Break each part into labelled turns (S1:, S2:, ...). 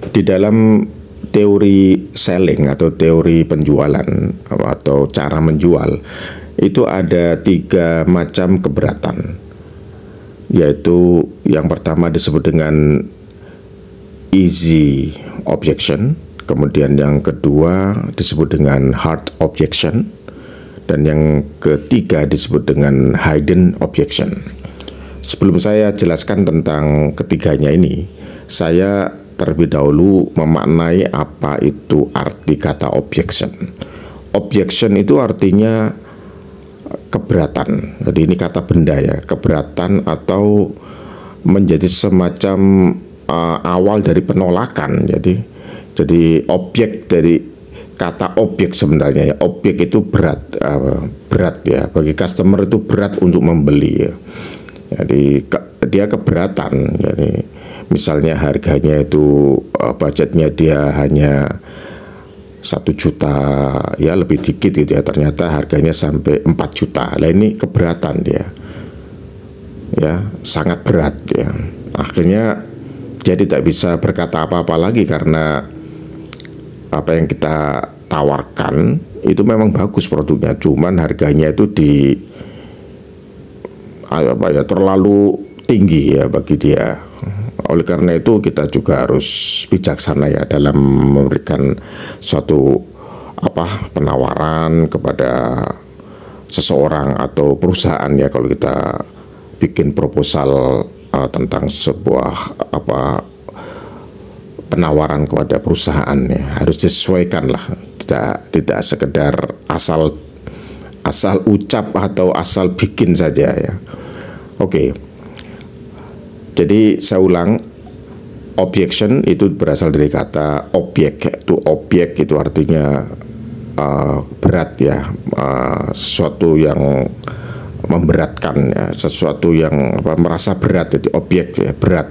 S1: Di dalam teori selling atau teori penjualan atau cara menjual itu ada 3 macam keberatan, yaitu yang pertama disebut dengan easy objection, kemudian yang kedua disebut dengan hard objection, dan yang ketiga disebut dengan hidden objection. Sebelum saya jelaskan tentang ketiganya ini, saya terlebih dahulu memaknai apa itu arti kata objection. Objection itu artinya keberatan. Jadi ini kata benda ya, keberatan atau menjadi semacam awal dari penolakan. Jadi objek dari kata objek sebenarnya ya. Objek itu berat ya, bagi customer itu berat untuk membeli ya. Jadi dia keberatan. Jadi misalnya harganya itu budgetnya dia hanya 1 juta ya, lebih dikit gitu ya, ternyata harganya sampai 4 juta. Nah ini keberatan dia ya, sangat berat ya. Akhirnya dia tidak bisa berkata apa-apa lagi karena apa yang kita tawarkan itu memang bagus produknya, cuman harganya itu terlalu tinggi ya bagi dia. Oleh karena itu kita juga harus bijaksana ya dalam memberikan suatu penawaran kepada seseorang atau perusahaan ya. Kalau kita bikin proposal tentang sebuah penawaran kepada perusahaan ya, harus disesuaikan lah, tidak sekedar asal ucap atau asal bikin saja ya. Oke. Jadi saya ulang, objection itu berasal dari kata objek. Objek itu artinya berat ya, sesuatu yang memberatkan ya, sesuatu yang merasa berat. Jadi objek ya, berat.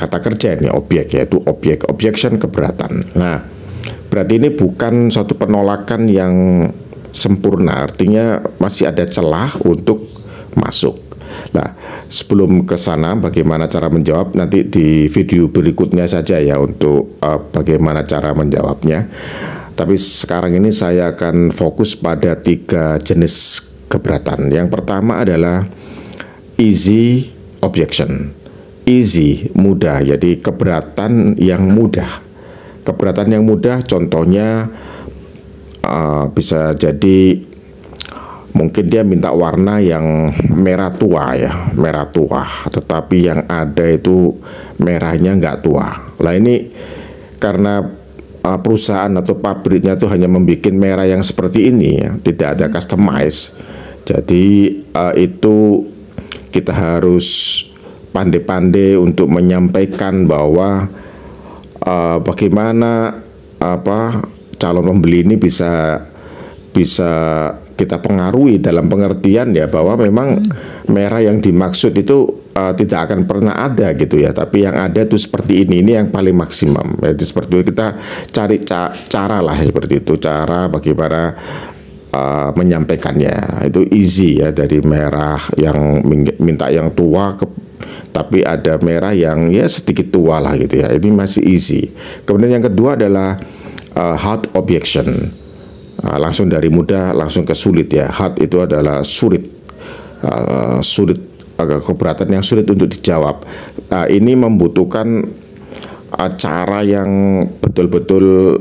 S1: Kata kerja ini objek ya, itu objek. Objection keberatan. Nah, berarti ini bukan suatu penolakan yang sempurna, artinya masih ada celah untuk masuk. Nah, sebelum ke sana bagaimana cara menjawab, nanti di video berikutnya saja ya untuk bagaimana cara menjawabnya. Tapi sekarang ini saya akan fokus pada 3 jenis keberatan. Yang pertama adalah easy objection. Easy, mudah, jadi keberatan yang mudah. Keberatan yang mudah contohnya bisa jadi mungkin dia minta warna yang merah tua ya, merah tua, tetapi yang ada itu merahnya nggak tua. Lah ini karena perusahaan atau pabriknya tuh hanya membuat merah yang seperti ini ya, tidak ada customize. Jadi itu kita harus pandai-pandai untuk menyampaikan bahwa bagaimana calon pembeli ini bisa kita pengaruhi dalam pengertian ya, bahwa memang merah yang dimaksud itu tidak akan pernah ada gitu ya, tapi yang ada itu seperti ini yang paling maksimum. Jadi seperti itu kita cari cara lah seperti itu, cara bagaimana menyampaikannya. Itu easy ya, dari merah yang minta yang tua tapi ada merah yang ya sedikit tua lah gitu ya, ini masih easy. Kemudian yang kedua adalah hard objection. Langsung dari mudah langsung ke sulit ya. Hard itu adalah sulit, agak keberatan yang sulit untuk dijawab. Ini membutuhkan cara yang betul-betul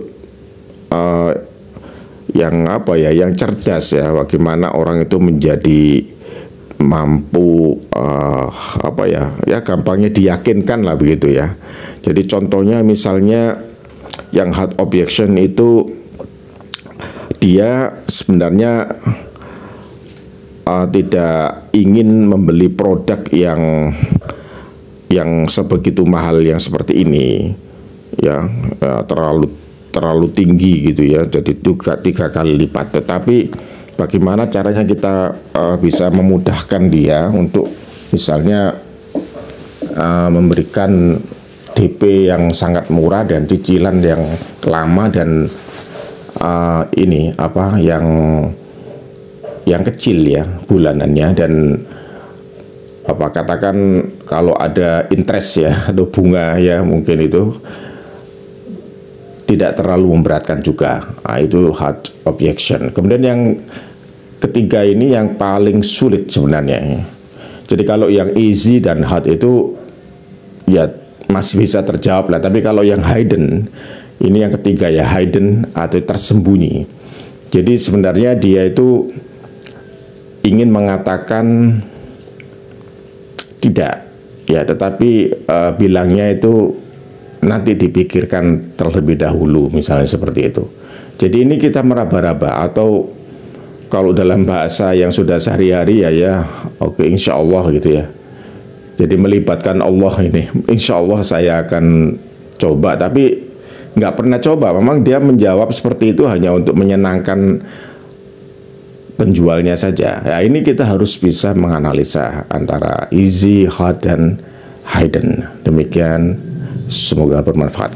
S1: yang cerdas ya. Bagaimana orang itu menjadi mampu gampangnya diyakinkan lah begitu ya. Jadi contohnya misalnya yang hard objection itu dia sebenarnya tidak ingin membeli produk yang sebegitu mahal yang seperti ini ya, terlalu tinggi gitu ya, jadi 3 kali lipat. Tetapi bagaimana caranya kita bisa memudahkan dia untuk misalnya memberikan DP yang sangat murah dan cicilan yang lama dan yang kecil ya bulanannya, dan apa katakan kalau ada interest ya atau bunga ya mungkin itu tidak terlalu memberatkan juga. Nah, itu hard objection. Kemudian yang ketiga ini yang paling sulit sebenarnya. Jadi kalau yang easy dan hard itu ya masih bisa terjawab lah. Tapi kalau yang hidden, ini yang ketiga ya, hidden atau tersembunyi. Jadi sebenarnya dia itu ingin mengatakan tidak, ya, tetapi bilangnya itu nanti dipikirkan terlebih dahulu, misalnya seperti itu. Jadi ini kita meraba-raba, atau kalau dalam bahasa yang sudah sehari-hari ya, oke, insya Allah gitu ya. Jadi melibatkan Allah ini, insya Allah saya akan coba, tapi nggak pernah coba. Memang dia menjawab seperti itu hanya untuk menyenangkan penjualnya saja. Ya, ini kita harus bisa menganalisa antara easy, hard, dan hidden. Demikian, semoga bermanfaat.